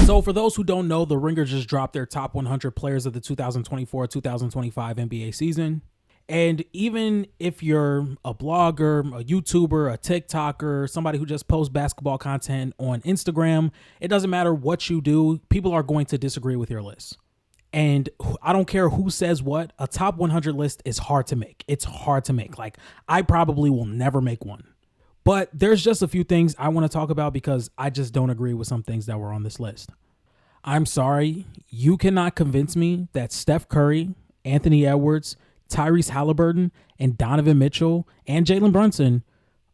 So for those who don't know, the Ringer just dropped their top 100 players of the 2024-2025 NBA season. And even if you're a blogger, a YouTuber, a TikToker, somebody who just posts basketball content on Instagram, it doesn't matter what you do, people are going to disagree with your list. And I don't care who says what, a top 100 list is hard to make. It's hard to make. Like, I probably will never make one. But there's just a few things I want to talk about because I just don't agree with some things that were on this list. I'm sorry, you cannot convince me that Steph Curry, Anthony Edwards, Tyrese Halliburton, and Donovan Mitchell and Jalen Brunson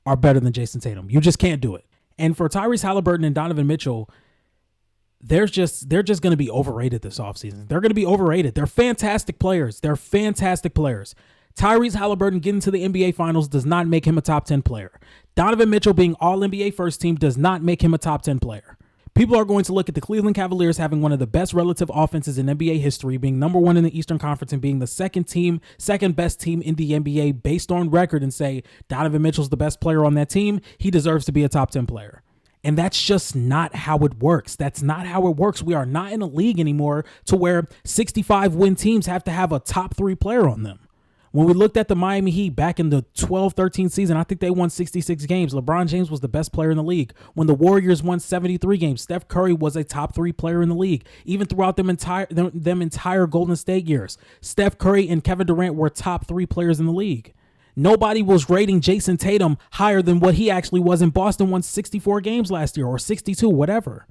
are better than Jason Tatum. You just can't do it. And for Tyrese Halliburton and Donovan Mitchell, they're just going to be overrated this offseason. They're going to be overrated. They're fantastic players. Tyrese Halliburton getting to the NBA Finals does not make him a top 10 player. Donovan Mitchell being All-NBA first team does not make him a top 10 player. People are going to look at the Cleveland Cavaliers having one of the best relative offenses in NBA history, being number one in the Eastern Conference and being the second best team in the NBA based on record, and say Donovan Mitchell's the best player on that team. He deserves to be a top 10 player. And that's just not how it works. That's not how it works. We are not in a league anymore to where 65 win teams have to have a top 3 player on them. When we looked at the Miami Heat back in the 12-13 season, I think they won 66 games. LeBron James was the best player in the league. When the Warriors won 73 games, Steph Curry was a top 3 player in the league. Even throughout them entire Golden State years, Steph Curry and Kevin Durant were top 3 players in the league. Nobody was rating Jason Tatum higher than what he actually was, in Boston won 64 games last year, or 62, whatever.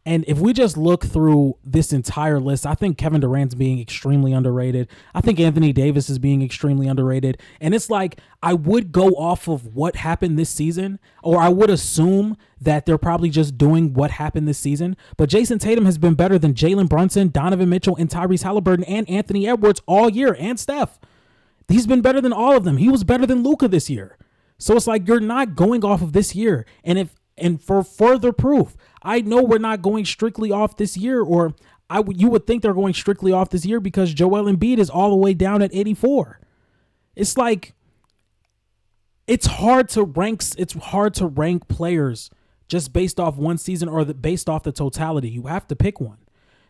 And if we just look through this entire list, I think Kevin Durant's being extremely underrated. I think Anthony Davis is being extremely underrated. And it's like, I would go off of what happened this season, or I would assume that they're probably just doing what happened this season. But Jason Tatum has been better than Jalen Brunson, Donovan Mitchell, and Tyrese Halliburton, and Anthony Edwards all year, and Steph. He's been better than all of them. He was better than Luka this year. So it's like, you're not going off of this year. And for further proof, I know we're not going strictly off this year, or you would think they're going strictly off this year because Joel Embiid is all the way down at 84. It's like, it's hard to rank players just based off one season or based off the totality. You have to pick one.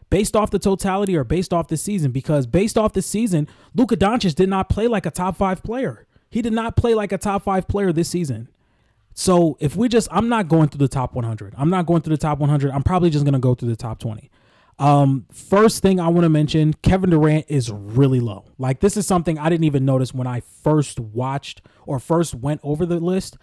Based off the totality or based off the season, because based off the season, Luka Doncic did not play like a top 5 player. He did not play like a top 5 player this season. So if I'm not going through the top 100. I'm probably just going to go through the top 20. First thing I want to mention, Kevin Durant is really low. Like, this is something I didn't even notice when I first watched or first went over the list.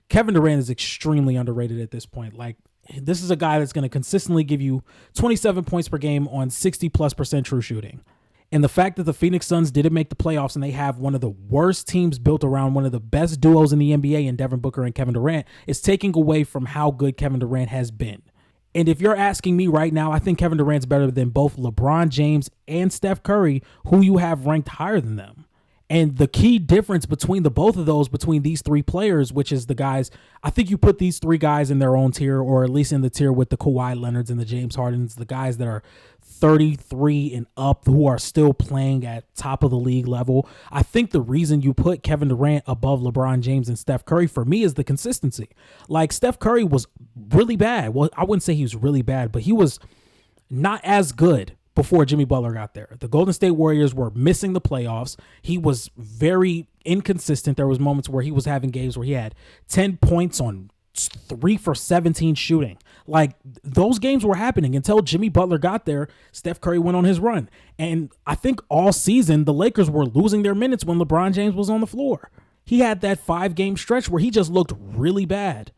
Kevin Durant is extremely underrated at this point. Like, this is a guy that's going to consistently give you 27 points per game on 60+% true shooting. And the fact that the Phoenix Suns didn't make the playoffs and they have one of the worst teams built around one of the best duos in the NBA in Devin Booker and Kevin Durant is taking away from how good Kevin Durant has been. And if you're asking me right now, I think Kevin Durant's better than both LeBron James and Steph Curry, who you have ranked higher than them. And the key difference between between these 3 players, which is the guys, I think you put these 3 guys in their own tier, or at least in the tier with the Kawhi Leonards and the James Hardens, the guys that are 33 and up who are still playing at top of the league level. I think the reason you put Kevin Durant above LeBron James and Steph Curry for me is the consistency. Like, Steph Curry was really bad. Well, I wouldn't say he was really bad, but he was not as good before Jimmy Butler got there. The Golden State Warriors were missing the playoffs. He was very inconsistent. There was moments where he was having games where he had 10 points on 3 for 17 shooting. Like, those games were happening until Jimmy Butler got there. Steph Curry went on his run. And I think all season, the Lakers were losing their minutes when LeBron James was on the floor. He had that 5-game stretch where he just looked really bad.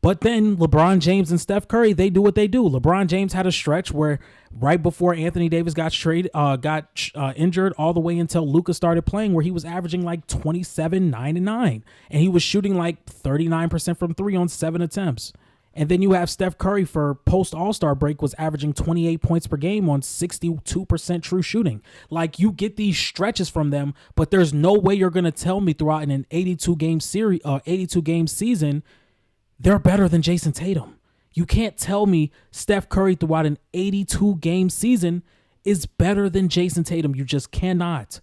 But then LeBron James and Steph Curry, they do what they do. LeBron James had a stretch where right before Anthony Davis got injured, all the way until Luka started playing, where he was averaging like 27, 9, and 9. And he was shooting like 39% from 3 on 7 attempts. And then you have Steph Curry for post All-Star break was averaging 28 points per game on 62% true shooting. Like, you get these stretches from them, but there's no way you're going to tell me throughout an 82-game season they're better than Jason Tatum. You can't tell me Steph Curry throughout an 82-game season is better than Jason Tatum. You just cannot.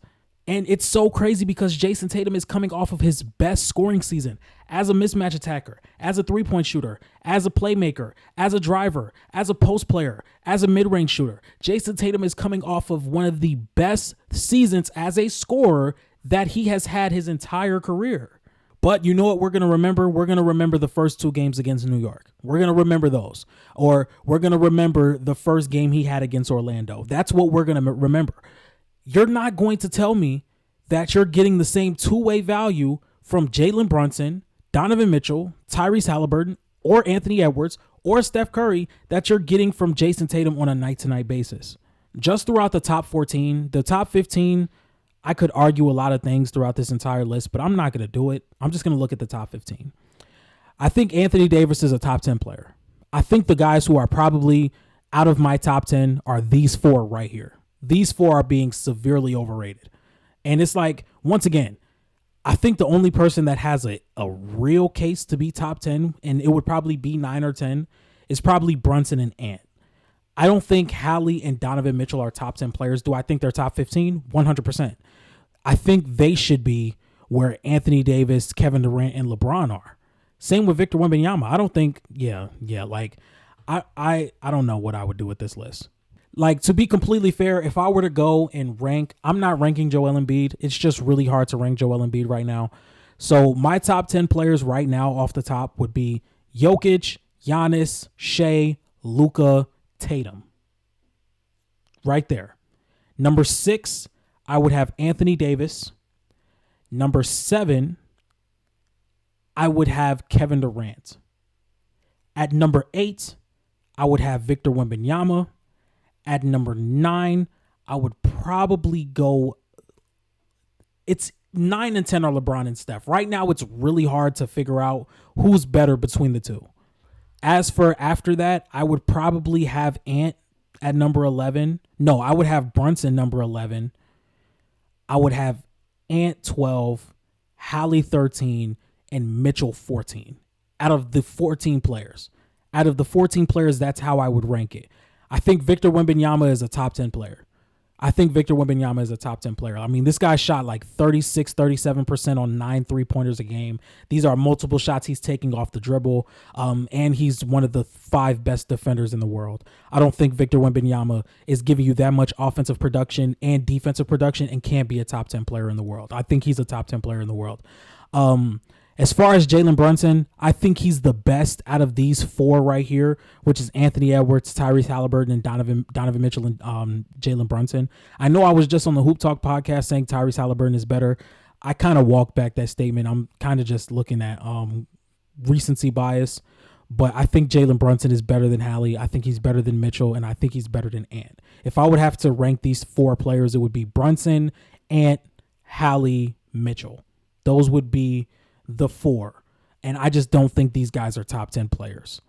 And it's so crazy because Jason Tatum is coming off of his best scoring season as a mismatch attacker, as a three-point shooter, as a playmaker, as a driver, as a post player, as a mid-range shooter. Jason Tatum is coming off of one of the best seasons as a scorer that he has had his entire career. But you know what we're going to remember? We're going to remember the first 2 games against New York. We're going to remember those. Or we're going to remember the first game he had against Orlando. That's what we're going to remember. You're not going to tell me that you're getting the same two-way value from Jalen Brunson, Donovan Mitchell, Tyrese Halliburton, or Anthony Edwards, or Steph Curry that you're getting from Jason Tatum on a night-to-night basis. Just throughout the top 14, the top 15, I could argue a lot of things throughout this entire list, but I'm not going to do it. I'm just going to look at the top 15. I think Anthony Davis is a top 10 player. I think the guys who are probably out of my top 10 are these 4 right here. These 4 are being severely overrated. And it's like, once again, I think the only person that has a real case to be top 10, and it would probably be 9 or 10, is probably Brunson and Ant. I don't think Hallie and Donovan Mitchell are top 10 players. Do I think they're top 15? 100%. I think they should be where Anthony Davis, Kevin Durant, and LeBron are. Same with Victor Wembanyama. I don't think, I don't know what I would do with this list. Like, to be completely fair, if I were to go and rank, I'm not ranking Joel Embiid. It's just really hard to rank Joel Embiid right now. So my top 10 players right now off the top would be Jokic, Giannis, Shea, Luka, Tatum. Right there. Number 6, I would have Anthony Davis. Number 7, I would have Kevin Durant. At number 8, I would have Victor Wembanyama. At number 9, I would probably go. It's 9 and 10 are LeBron and Steph. Right now, it's really hard to figure out who's better between the two. As for after that, I would probably have Ant at number 11. No, I would have Brunson number 11. I would have Ant 12, Hallie 13, and Mitchell 14. Out of the 14 players. Out of the 14 players, that's how I would rank it. I think Victor Wembanyama is a top 10 player. I mean, this guy shot like 36, 37% on 9 3-pointers a game. These are multiple shots he's taking off the dribble. And he's one of the 5 best defenders in the world. I don't think Victor Wembanyama is giving you that much offensive production and defensive production and can't be a top 10 player in the world. I think he's a top 10 player in the world. As far as Jalen Brunson, I think he's the best out of these 4 right here, which is Anthony Edwards, Tyrese Halliburton, and Donovan Mitchell and Jalen Brunson. I know I was just on the Hoop Talk podcast saying Tyrese Halliburton is better. I kind of walked back that statement. I'm kind of just looking at recency bias, but I think Jalen Brunson is better than Hallie. I think he's better than Mitchell, and I think he's better than Ant. If I would have to rank these 4 players, it would be Brunson, Ant, Hallie, Mitchell. Those would be the 4, and I just don't think these guys are top 10 players.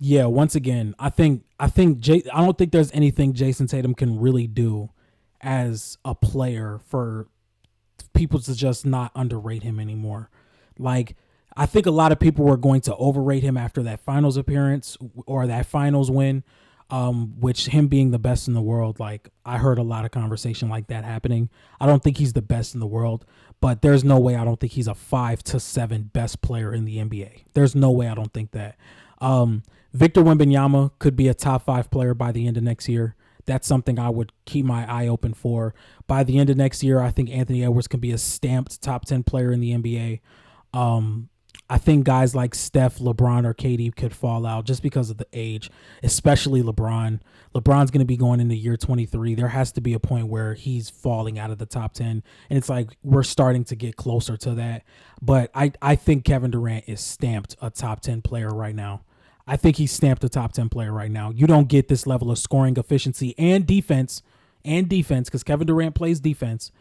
Yeah, once again, I don't think there's anything Jason Tatum can really do as a player for people to just not underrate him anymore. Like, I think a lot of people were going to overrate him after that finals appearance or that finals win, which him being the best in the world, like, I heard a lot of conversation like that happening. I don't think he's the best in the world, but there's no way I don't think he's a 5 to 7 best player in the NBA. There's no way I don't think that. Victor Wembanyama could be a top 5 player by the end of next year. That's something I would keep my eye open for. By the end of next year, I think Anthony Edwards can be a stamped top 10 player in the NBA. I think guys like Steph, LeBron, or KD could fall out just because of the age, especially LeBron. LeBron's going to be going into year 23. There has to be a point where he's falling out of the top 10, and it's like we're starting to get closer to that. But I think Kevin Durant is stamped a top 10 player right now. I think he's stamped a top 10 player right now. You don't get this level of scoring efficiency and defense because Kevin Durant plays defense,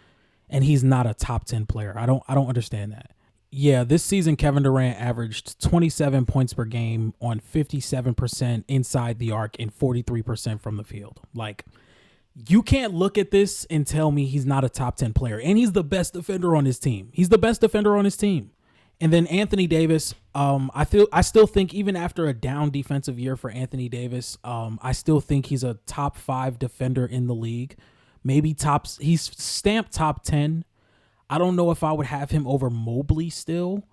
and he's not a top 10 player. I don't understand that. Yeah, this season Kevin Durant averaged 27 points per game on 57% inside the arc and 43% from the field. Like, you can't look at this and tell me he's not a top 10 player. And he's the best defender on his team. And then Anthony Davis, I still think even after a down defensive year for Anthony Davis, I still think he's a top 5 defender in the league. He's stamped top 10. I don't know if I would have him over Mobley still,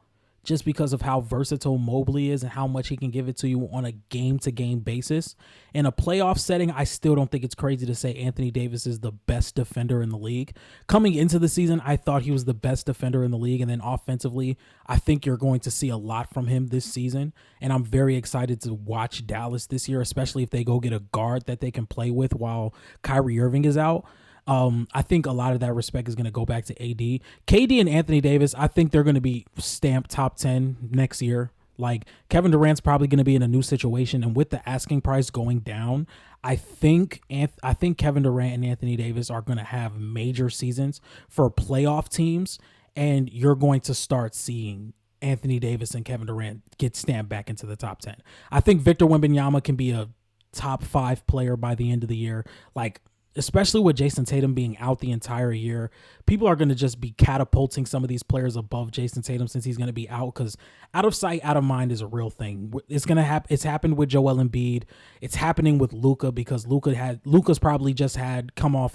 just because of how versatile Mobley is and how much he can give it to you on a game-to-game basis. In a playoff setting, I still don't think it's crazy to say Anthony Davis is the best defender in the league. Coming into the season, I thought he was the best defender in the league, and then offensively, I think you're going to see a lot from him this season, and I'm very excited to watch Dallas this year, especially if they go get a guard that they can play with while Kyrie Irving is out. I think a lot of that respect is going to go back to AD. KD and Anthony Davis, I think they're going to be stamped top 10 next year. Like, Kevin Durant's probably going to be in a new situation, and with the asking price going down, I think Kevin Durant and Anthony Davis are going to have major seasons for playoff teams, and you're going to start seeing Anthony Davis and Kevin Durant get stamped back into the top 10. I think Victor Wembanyama can be a top 5 player by the end of the year. Like, especially with Jason Tatum being out the entire year, people are going to just be catapulting some of these players above Jason Tatum since he's going to be out, because out of sight, out of mind is a real thing. It's going to happen. It's happened with Joel Embiid. It's happening with Luka, because Luka's probably just coming off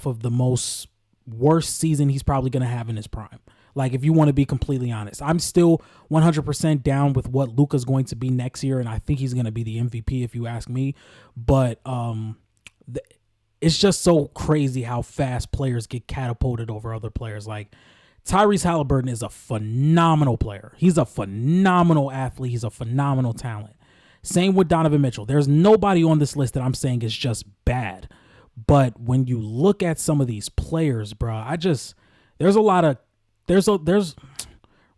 of the most worst season he's probably going to have in his prime. Like, if you want to be completely honest, I'm still 100% down with what Luka's going to be next year, and I think he's going to be the MVP if you ask me. But it's just so crazy how fast players get catapulted over other players. Like, Tyrese Halliburton is a phenomenal player. He's a phenomenal athlete. He's a phenomenal talent. Same with Donovan Mitchell. There's nobody on this list that I'm saying is just bad. But when you look at some of these players, bro,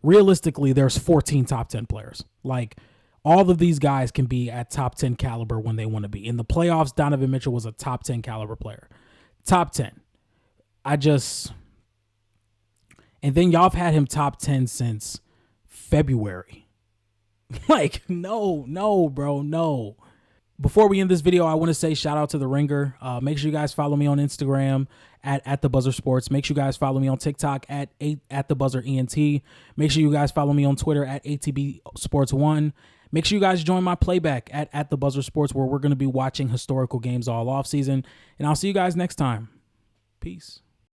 realistically, there's 14 top 10 players. Like, all of these guys can be at top 10 caliber when they want to be. In the playoffs, Donovan Mitchell was a top 10 caliber player. Top 10. And then y'all have had him top 10 since February. Like, no, bro, no. Before we end this video, I want to say shout out to The Ringer. Make sure you guys follow me on Instagram at the Buzzer Sports. Make sure you guys follow me on TikTok at the Buzzer ENT. Make sure you guys follow me on Twitter at ATB Sports 1. Make sure you guys join my playback at the Buzzer Sports, where we're going to be watching historical games all off season. And I'll see you guys next time. Peace.